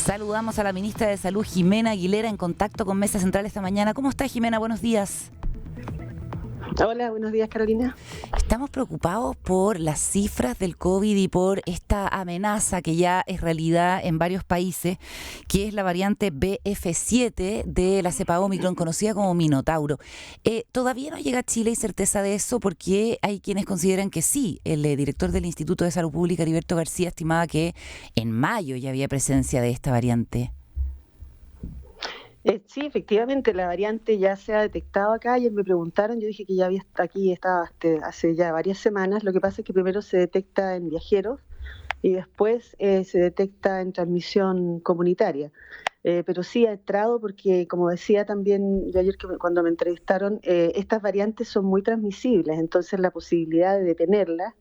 Saludamos a la ministra de Salud, Jimena Aguilera, en contacto con Mesa Central esta mañana. ¿Cómo está, Jimena? Buenos días. Hola, buenos días, Carolina. Estamos preocupados por las cifras del COVID y por esta amenaza que ya es realidad en varios países, que es la variante BF7 de la cepa Omicron, conocida como Minotauro. Todavía no llega a Chile, hay certeza de eso, porque hay quienes consideran que sí. El director del Instituto de Salud Pública, Heriberto García, estimaba que en mayo ya había presencia de esta variante. Sí, efectivamente, la variante ya se ha detectado acá. Ayer me preguntaron, yo dije que ya había aquí estaba hace ya varias semanas. Lo que pasa es que primero se detecta en viajeros y después se detecta en transmisión comunitaria. Pero sí ha entrado porque, como decía también yo ayer cuando me entrevistaron, estas variantes son muy transmisibles, entonces la posibilidad de detenerlas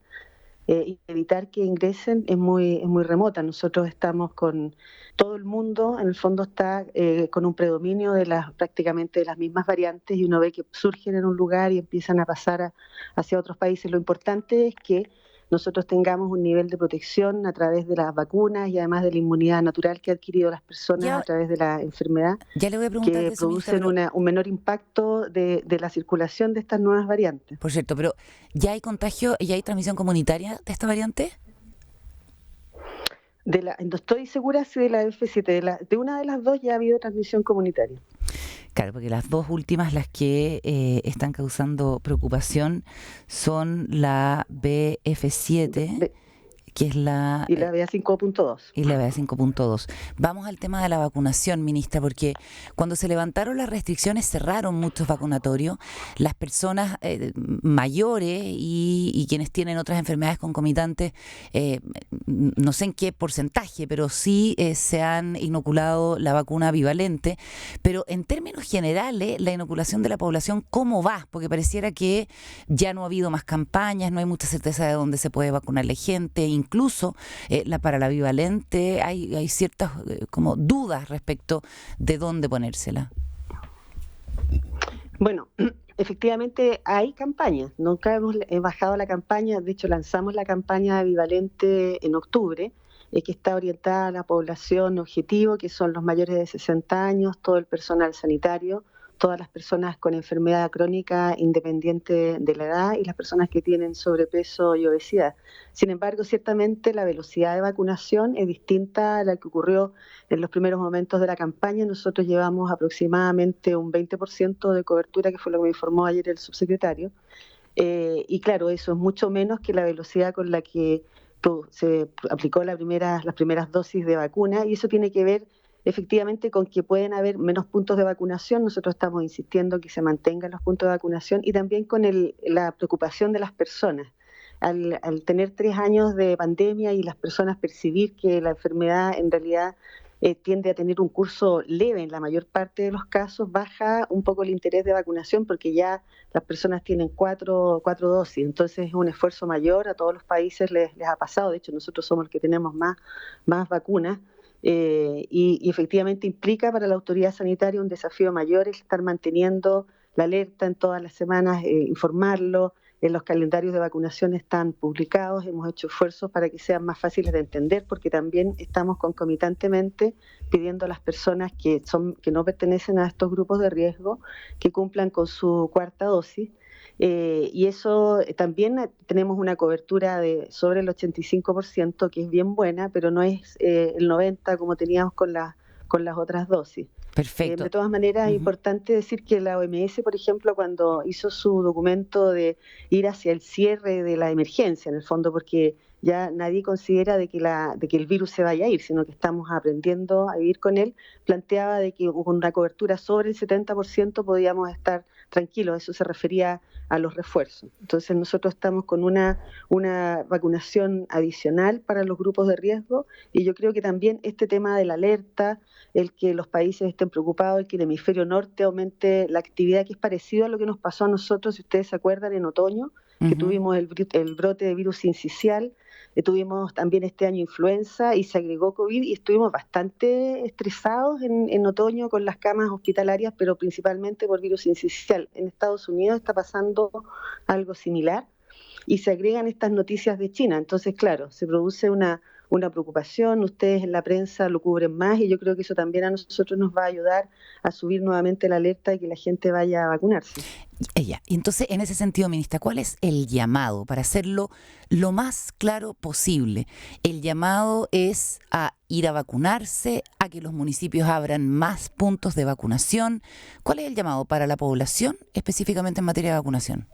y evitar que ingresen es muy remota. Nosotros estamos con todo el mundo, en el fondo está con un predominio de prácticamente de las mismas variantes, y uno ve que surgen en un lugar y empiezan a pasar hacia otros países. Lo importante es que nosotros tengamos un nivel de protección a través de las vacunas y además de la inmunidad natural que han adquirido las personas a Ya, través de la enfermedad, ya le voy a preguntar que de eso, ministra, producen pero un menor impacto de la circulación de estas nuevas variantes. por cierto, pero ¿ya hay contagio y ya hay transmisión comunitaria de esta variante? No estoy segura si de la F7, de una de las dos ya ha habido transmisión comunitaria. Claro, porque las dos últimas, las que están causando preocupación, son la BF7, De- que es la y la BA5.2. y la BA5.2. Vamos al tema de la vacunación, ministra, porque cuando se levantaron las restricciones cerraron muchos vacunatorios. Las personas mayores y quienes tienen otras enfermedades concomitantes, no sé en qué porcentaje, pero sí se han inoculado la vacuna bivalente. Pero en términos generales, la inoculación de la población, ¿cómo va? Porque pareciera que ya no ha habido más campañas, no hay mucha certeza de dónde se puede vacunar la gente, incluso para la bivalente hay ciertas como dudas respecto de dónde ponérsela. Bueno, efectivamente hay campañas, nunca hemos bajado la campaña, de hecho lanzamos la campaña bivalente en octubre, que está orientada a la población objetivo, que son los mayores de 60 años, todo el personal sanitario, todas las personas con enfermedad crónica independiente de la edad y las personas que tienen sobrepeso y obesidad. Sin embargo, ciertamente la velocidad de vacunación es distinta a la que ocurrió en los primeros momentos de la campaña. Nosotros llevamos aproximadamente un 20% de cobertura, que fue lo que me informó ayer el subsecretario. Y claro, eso es mucho menos que la velocidad con la que se aplicó las primeras dosis de vacuna, y eso tiene que ver efectivamente con que pueden haber menos puntos de vacunación. Nosotros estamos insistiendo que se mantengan los puntos de vacunación, y también con la preocupación de las personas. Al tener 3 años de pandemia y las personas percibir que la enfermedad en realidad tiende a tener un curso leve en la mayor parte de los casos, baja un poco el interés de vacunación porque ya las personas tienen cuatro dosis. Entonces es un esfuerzo mayor, a todos los países les ha pasado. De hecho, nosotros somos los que tenemos más vacunas. Y efectivamente implica para la autoridad sanitaria un desafío mayor, el estar manteniendo la alerta en todas las semanas, informarlo. Los calendarios de vacunación están publicados, hemos hecho esfuerzos para que sean más fáciles de entender, porque también estamos concomitantemente pidiendo a las personas que no pertenecen a estos grupos de riesgo que cumplan con su cuarta dosis. Y eso también tenemos una cobertura de sobre el 85%, que es bien buena, pero no es el 90% como teníamos con las otras dosis. De Perfecto. todas maneras, es Uh-huh. importante decir que la OMS, por ejemplo, cuando hizo su documento de ir hacia el cierre de la emergencia, en el fondo, porque ya nadie considera de que el virus se vaya a ir, sino que estamos aprendiendo a vivir con él, planteaba de que con una cobertura sobre el 70% podíamos estar tranquilos. Eso se refería a los refuerzos. Entonces nosotros estamos con una vacunación adicional para los grupos de riesgo, y yo creo que también este tema de la alerta, el que los países estén preocupados, el que el hemisferio norte aumente la actividad, que es parecido a lo que nos pasó a nosotros, si ustedes se acuerdan, en otoño, que Uh-huh. tuvimos el brote de virus sincicial. Tuvimos también este año influenza y se agregó COVID, y estuvimos bastante estresados en otoño con las camas hospitalarias, pero principalmente por virus sincicial. En Estados Unidos está pasando algo similar y se agregan estas noticias de China. Entonces, claro, se produce una preocupación, ustedes en la prensa lo cubren más y yo creo que eso también a nosotros nos va a ayudar a subir nuevamente la alerta y que la gente vaya a vacunarse. Y entonces, en ese sentido, ministra, ¿cuál es el llamado para hacerlo lo más claro posible? El llamado es a ir a vacunarse, a que los municipios abran más puntos de vacunación. ¿Cuál es el llamado para la población, específicamente en materia de vacunación?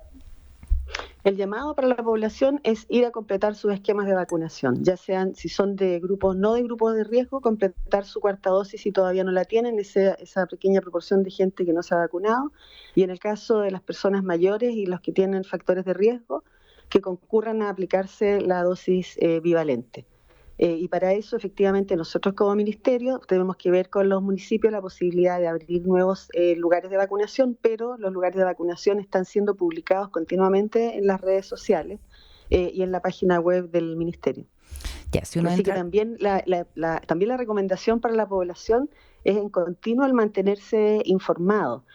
El llamado para la población es ir a completar sus esquemas de vacunación, ya sean, si son de grupos, no de grupos de riesgo, completar su cuarta dosis si todavía no la tienen, esa pequeña proporción de gente que no se ha vacunado, y en el caso de las personas mayores y los que tienen factores de riesgo, que concurran a aplicarse la dosis bivalente. Y para eso, efectivamente, nosotros como ministerio tenemos que ver con los municipios la posibilidad de abrir nuevos lugares de vacunación, pero los lugares de vacunación están siendo publicados continuamente en las redes sociales y en la página web del ministerio. Ya, si uno Así entra... que también también la recomendación para la población es en continuo el mantenerse informado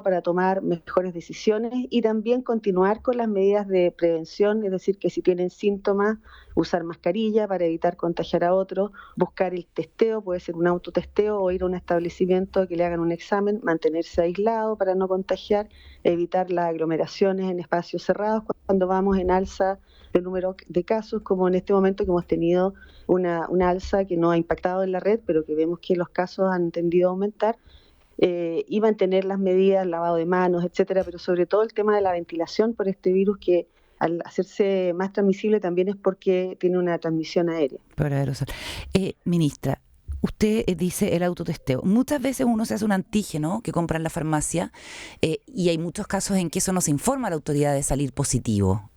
para tomar mejores decisiones y también continuar con las medidas de prevención, es decir, que si tienen síntomas, usar mascarilla para evitar contagiar a otros, buscar el testeo, puede ser un autotesteo o ir a un establecimiento que le hagan un examen, mantenerse aislado para no contagiar, evitar las aglomeraciones en espacios cerrados cuando vamos en alza de número de casos, como en este momento que hemos tenido una alza que no ha impactado en la red, pero que vemos que los casos han tendido a aumentar, y mantener las medidas, lavado de manos, etcétera, pero sobre todo el tema de la ventilación por este virus que al hacerse más transmisible también es porque tiene una transmisión aérea. Ministra, usted dice el autotesteo. Muchas veces uno se hace un antígeno que compra en la farmacia y hay muchos casos en que eso nos informa a la autoridad de salir positivo.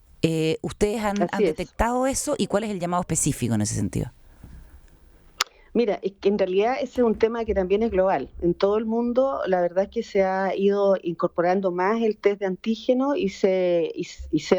¿Ustedes han detectado eso y cuál es el llamado específico en ese sentido? Mira, es que en realidad ese es un tema que también es global. En todo el mundo, la verdad es que se ha ido incorporando más el test de antígeno y se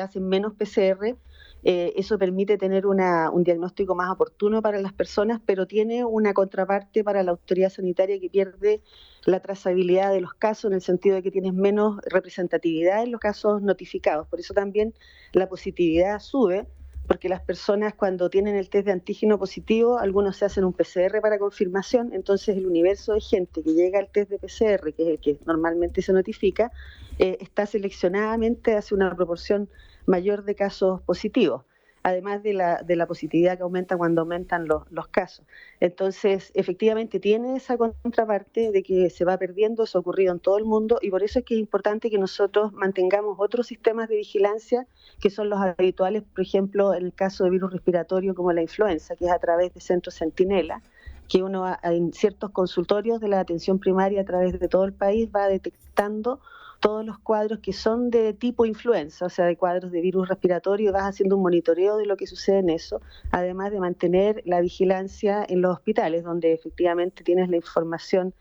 hacen menos PCR. Eso permite tener un diagnóstico más oportuno para las personas, pero tiene una contraparte para la autoridad sanitaria que pierde la trazabilidad de los casos en el sentido de que tienes menos representatividad en los casos notificados. Por eso también la positividad sube, porque las personas cuando tienen el test de antígeno positivo, algunos se hacen un PCR para confirmación, entonces el universo de gente que llega al test de PCR, que es el que normalmente se notifica, está seleccionadamente hacia una proporción mayor de casos positivos, además de la positividad que aumenta cuando aumentan los casos. Entonces, efectivamente tiene esa contraparte de que se va perdiendo, eso ha ocurrido en todo el mundo, y por eso es que es importante que nosotros mantengamos otros sistemas de vigilancia que son los habituales, por ejemplo, en el caso de virus respiratorio como la influenza, que es a través de centros centinela, que uno en ciertos consultorios de la atención primaria a través de todo el país va detectando todos los cuadros que son de tipo influenza, o sea, de cuadros de virus respiratorio, vas haciendo un monitoreo de lo que sucede en eso, además de mantener la vigilancia en los hospitales, donde efectivamente tienes la información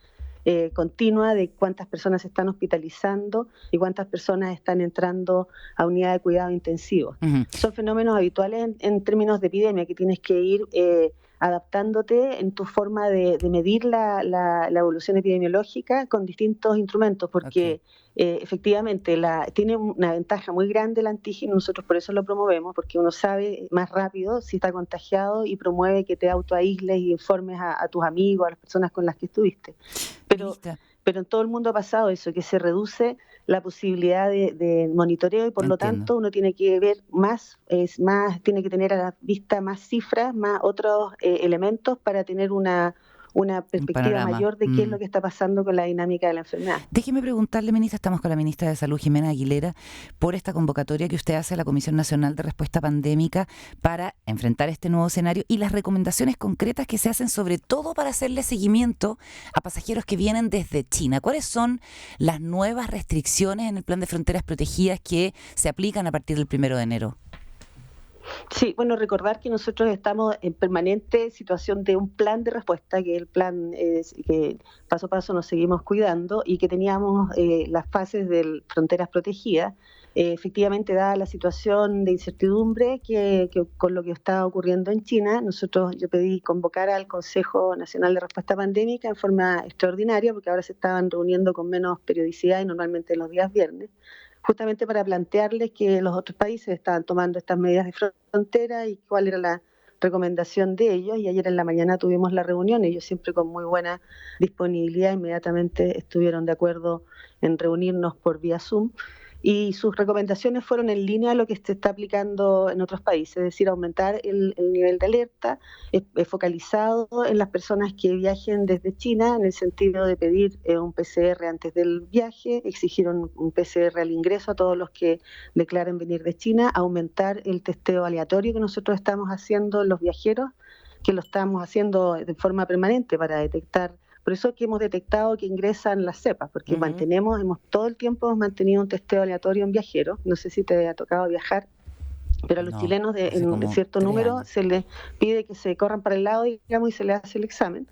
continua de cuántas personas se están hospitalizando y cuántas personas están entrando a unidad de cuidado intensivo. Uh-huh. Son fenómenos habituales en términos de epidemia que tienes que ir adaptándote en tu forma de medir la evolución epidemiológica con distintos instrumentos, porque efectivamente tiene una ventaja muy grande el antígeno, nosotros por eso lo promovemos, porque uno sabe más rápido si está contagiado y promueve que te autoaísles y informes a tus amigos, a las personas con las que estuviste. Pero en todo el mundo ha pasado eso, que se reduce la posibilidad de monitoreo y por lo tanto uno tiene que ver tiene que tener a la vista más cifras, más otros elementos para tener una perspectiva mayor de qué es lo que está pasando con la dinámica de la enfermedad. Déjeme preguntarle, ministra, estamos con la ministra de Salud, Jimena Aguilera, por esta convocatoria que usted hace a la Comisión Nacional de Respuesta Pandémica para enfrentar este nuevo escenario y las recomendaciones concretas que se hacen sobre todo para hacerle seguimiento a pasajeros que vienen desde China. ¿Cuáles son las nuevas restricciones en el plan de fronteras protegidas que se aplican a partir del 1 de enero? Sí, bueno, recordar que nosotros estamos en permanente situación de un plan de respuesta, que el plan que paso a paso nos seguimos cuidando y que teníamos las fases de fronteras protegidas. Efectivamente, dada la situación de incertidumbre que con lo que está ocurriendo en China, yo pedí convocar al Consejo Nacional de Respuesta Pandémica en forma extraordinaria, porque ahora se estaban reuniendo con menos periodicidad y normalmente los días viernes, justamente para plantearles que los otros países estaban tomando estas medidas de frontera y cuál era recomendación de ellos, y ayer en la mañana tuvimos la reunión. Ellos siempre con muy buena disponibilidad inmediatamente estuvieron de acuerdo en reunirnos por vía Zoom, y sus recomendaciones fueron en línea a lo que se está aplicando en otros países, es decir, aumentar el nivel de alerta, focalizado en las personas que viajen desde China, en el sentido de pedir un PCR antes del viaje, exigir un PCR al ingreso a todos los que declaren venir de China, aumentar el testeo aleatorio que nosotros estamos haciendo en los viajeros, que lo estamos haciendo de forma permanente para detectar. Por eso que hemos detectado que ingresan las cepas, porque todo el tiempo hemos mantenido un testeo aleatorio en viajeros. No sé si te ha tocado viajar, pero a los chilenos en cierto número se les pide que se corran para el lado, digamos, y se les hace el examen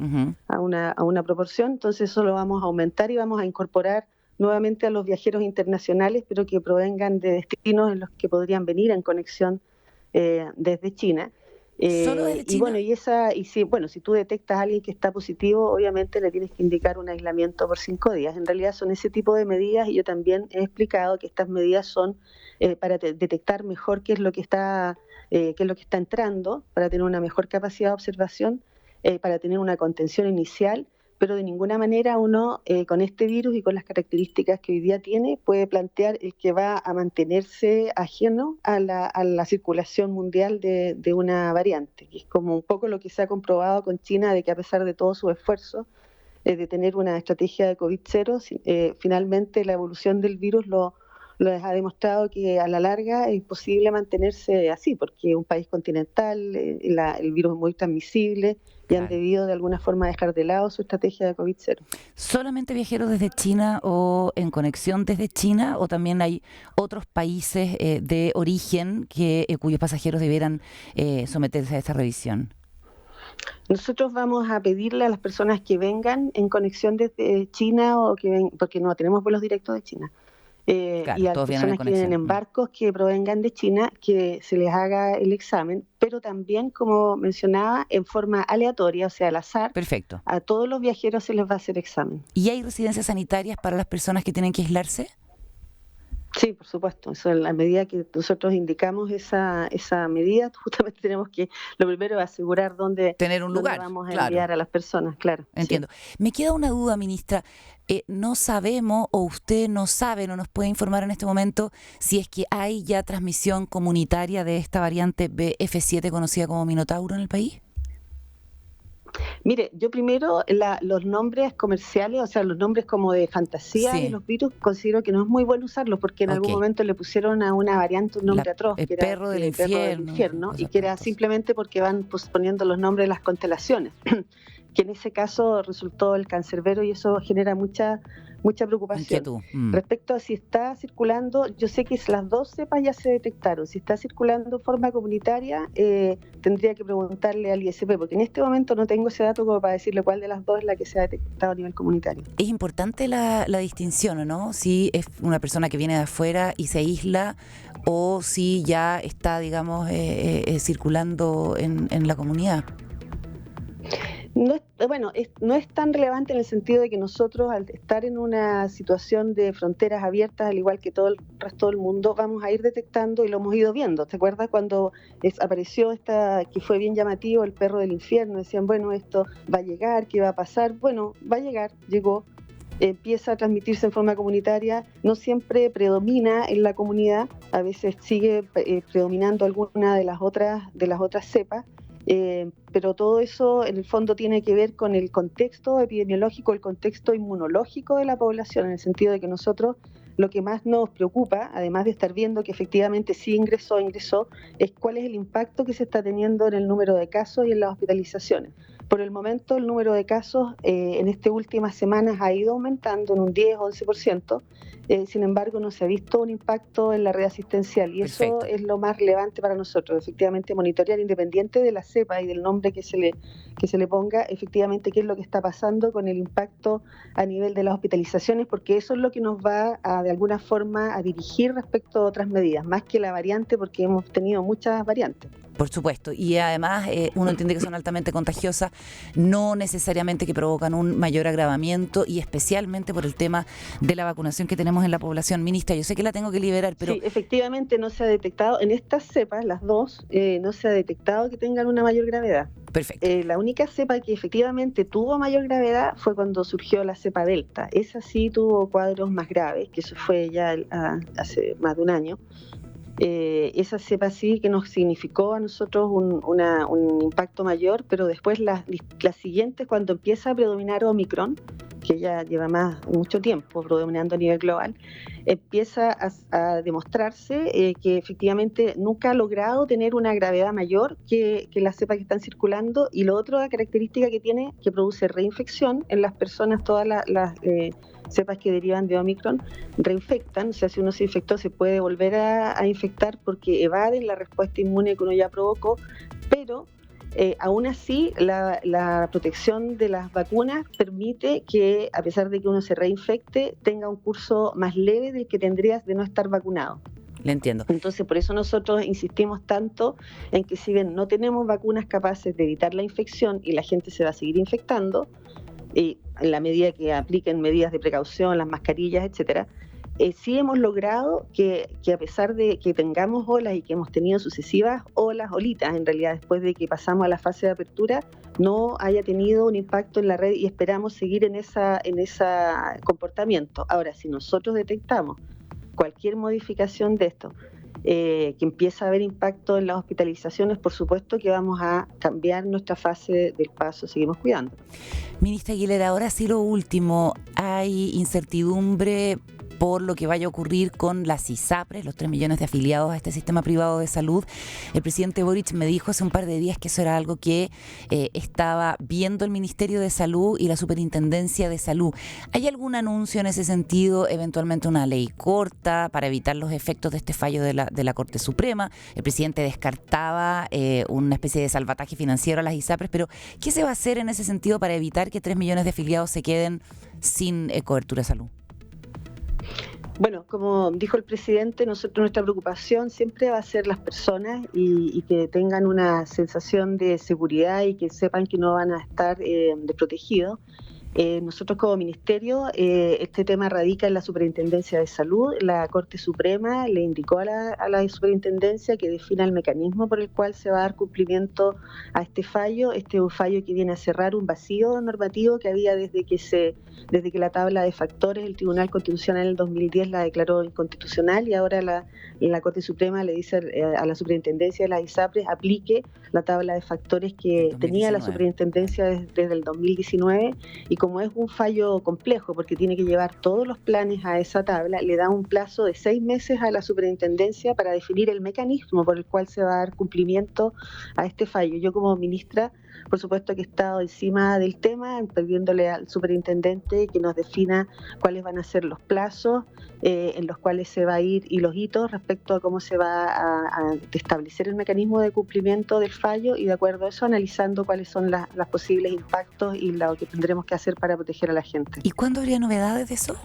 a una proporción. Entonces eso lo vamos a aumentar y vamos a incorporar nuevamente a los viajeros internacionales, pero que provengan de destinos en los que podrían venir en conexión desde China. ¿Solo desde China? Si tú detectas a alguien que está positivo, obviamente le tienes que indicar un aislamiento por 5 días. En realidad son ese tipo de medidas, y yo también he explicado que estas medidas son para detectar mejor qué es lo que está entrando, para tener una mejor capacidad de observación, para tener una contención inicial, pero de ninguna manera uno con este virus y con las características que hoy día tiene puede plantear el que va a mantenerse ajeno a la circulación mundial de una variante, que es como un poco lo que se ha comprobado con China, de que a pesar de todo su esfuerzo de tener una estrategia de COVID-0, finalmente la evolución del virus lo ha demostrado que a la larga es imposible mantenerse así, porque es un país continental, el virus es muy transmisible, y han debido de alguna forma dejar de lado su estrategia de COVID-0. ¿Solamente viajeros desde China o en conexión desde China, o también hay otros países de origen cuyos pasajeros debieran someterse a esta revisión? Nosotros vamos a pedirle a las personas que vengan en conexión desde China, porque no tenemos vuelos directos de China, y a las personas que vienen en barcos que provengan de China, que se les haga el examen, pero también, como mencionaba, en forma aleatoria, o sea, al azar. Perfecto. A todos los viajeros se les va a hacer examen. ¿Y hay residencias sanitarias para las personas que tienen que aislarse? Sí, por supuesto. Eso, en la medida que nosotros indicamos esa medida, justamente tenemos que, lo primero es asegurar dónde tener un lugar, vamos a enviar a las personas, claro. Entiendo. Sí. Me queda una duda, ministra. No sabemos, o usted no sabe, no nos puede informar en este momento, si es que hay ya transmisión comunitaria de esta variante BF7 conocida como Minotauro en el país. Mire, yo primero los nombres comerciales, o sea, los nombres como de fantasía de los virus, considero que no es muy bueno usarlos, porque en algún momento le pusieron a una variante un nombre atroz, que era perro del infierno, y que era simplemente porque van poniendo los nombres de las constelaciones, que en ese caso resultó el cancerbero, y eso genera mucha preocupación. Respecto a si está circulando, yo sé que las 2 cepas ya se detectaron. Si está circulando de forma comunitaria, tendría que preguntarle al ISP, porque en este momento no tengo ese dato como para decirle cuál de las 2 es la que se ha detectado a nivel comunitario. Es importante la distinción, ¿no? Si es una persona que viene de afuera y se aísla, o si ya está, digamos, circulando en la comunidad. No es tan relevante en el sentido de que nosotros, al estar en una situación de fronteras abiertas, al igual que todo el resto del mundo, vamos a ir detectando, y lo hemos ido viendo. ¿Te acuerdas cuando apareció que fue bien llamativo, el perro del infierno? Decían, bueno, esto va a llegar, ¿qué va a pasar? Bueno, va a llegar, llegó, empieza a transmitirse en forma comunitaria, no siempre predomina en la comunidad, a veces sigue predominando alguna de las otras cepas. Pero todo eso en el fondo tiene que ver con el contexto epidemiológico, el contexto inmunológico de la población, en el sentido de que nosotros lo que más nos preocupa, además de estar viendo que efectivamente sí ingresó, es cuál es el impacto que se está teniendo en el número de casos y en las hospitalizaciones. Por el momento el número de casos en estas últimas semanas ha ido aumentando en un 10-11%, sin embargo no se ha visto un impacto en la red asistencial, y Perfecto. Eso es lo más relevante para nosotros, efectivamente monitorear, independiente de la cepa y del nombre que se le ponga, efectivamente qué es lo que está pasando con el impacto a nivel de las hospitalizaciones, porque eso es lo que nos va de alguna forma a dirigir respecto a otras medidas, más que la variante, porque hemos tenido muchas variantes. Por supuesto, y además uno entiende que son altamente contagiosas, no necesariamente que provocan un mayor agravamiento y especialmente por el tema de la vacunación que tenemos en la población. Ministra, yo sé que la tengo que liberar, pero... Sí, efectivamente no se ha detectado, en estas cepas, las dos, no se ha detectado que tengan una mayor gravedad. Perfecto. La única cepa que efectivamente tuvo mayor gravedad fue cuando surgió la cepa Delta. Esa sí tuvo cuadros más graves, que eso fue ya hace más de un año. Esa cepa sí que nos significó a nosotros un impacto mayor, pero después las siguientes, cuando empieza a predominar Omicron, que ya lleva mucho tiempo predominando a nivel global, empieza a demostrarse que efectivamente nunca ha logrado tener una gravedad mayor que las cepas que están circulando, y lo otro, la característica que tiene, que produce reinfección en las personas, todas las cepas que derivan de Omicron reinfectan, o sea, si uno se infectó se puede volver a infectar porque evaden la respuesta inmune que uno ya provocó, pero aún así la protección de las vacunas permite que, a pesar de que uno se reinfecte, tenga un curso más leve del que tendrías de no estar vacunado. Le entiendo. Entonces, por eso nosotros insistimos tanto en que, si bien no tenemos vacunas capaces de evitar la infección y la gente se va a seguir infectando, y en la medida que apliquen medidas de precaución, las mascarillas, etcétera, sí hemos logrado que a pesar de que tengamos olas y que hemos tenido sucesivas olitas, en realidad después de que pasamos a la fase de apertura, no haya tenido un impacto en la red, y esperamos seguir en ese comportamiento. Ahora, si nosotros detectamos cualquier modificación de esto, que empieza a haber impacto en las hospitalizaciones, por supuesto que vamos a cambiar nuestra fase del paso, seguimos cuidando. Ministra Aguilera, ahora sí lo último, hay incertidumbre por lo que vaya a ocurrir con las ISAPRES, los 3 millones de afiliados a este sistema privado de salud. El presidente Boric me dijo hace un par de días que eso era algo que estaba viendo el Ministerio de Salud y la Superintendencia de Salud. ¿Hay algún anuncio en ese sentido, eventualmente una ley corta para evitar los efectos de este fallo de la Corte Suprema? El presidente descartaba una especie de salvataje financiero a las ISAPRES, pero ¿qué se va a hacer en ese sentido para evitar que 3 millones de afiliados se queden sin cobertura de salud? Bueno, como dijo el presidente, nuestra preocupación siempre va a ser las personas y que tengan una sensación de seguridad y que sepan que no van a estar desprotegidos. Nosotros como ministerio, este tema radica en la Superintendencia de Salud. La Corte Suprema le indicó a la Superintendencia que defina el mecanismo por el cual se va a dar cumplimiento a este fallo. Este es un fallo que viene a cerrar un vacío normativo que había desde que la tabla de factores, el Tribunal Constitucional en el 2010 la declaró inconstitucional, y ahora la Corte Suprema le dice a la Superintendencia de las ISAPRES aplique la tabla de factores que tenía la Superintendencia desde el 2019, y como es un fallo complejo porque tiene que llevar todos los planes a esa tabla, le da un plazo de 6 meses a la Superintendencia para definir el mecanismo por el cual se va a dar cumplimiento a este fallo. Yo como ministra, por supuesto que he estado encima del tema, pidiéndole al superintendente que nos defina cuáles van a ser los plazos en los cuales se va a ir y los hitos respecto a cómo se va a establecer el mecanismo de cumplimiento del fallo, y de acuerdo a eso analizando cuáles son los posibles impactos y lo que tendremos que hacer para proteger a la gente. ¿Y cuándo habría novedades de eso?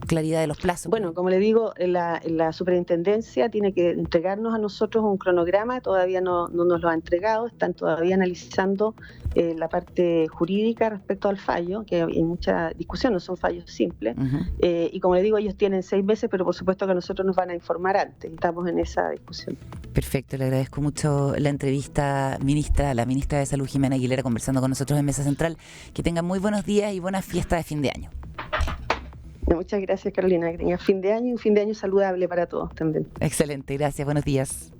Claridad de los plazos. Bueno, como le digo, la superintendencia tiene que entregarnos a nosotros un cronograma, todavía no nos lo ha entregado, están todavía analizando la parte jurídica respecto al fallo, que hay mucha discusión, no son fallos simples, y como le digo, ellos tienen 6 meses, pero por supuesto que a nosotros nos van a informar antes, estamos en esa discusión. Perfecto, le agradezco mucho la entrevista, ministra, la ministra de Salud, Jimena Aguilera, conversando con nosotros en Mesa Central. Que tengan muy buenos días y buenas fiestas de fin de año. Muchas gracias, Carolina. Que tenga fin de año y un fin de año saludable para todos también. Excelente, gracias. Buenos días.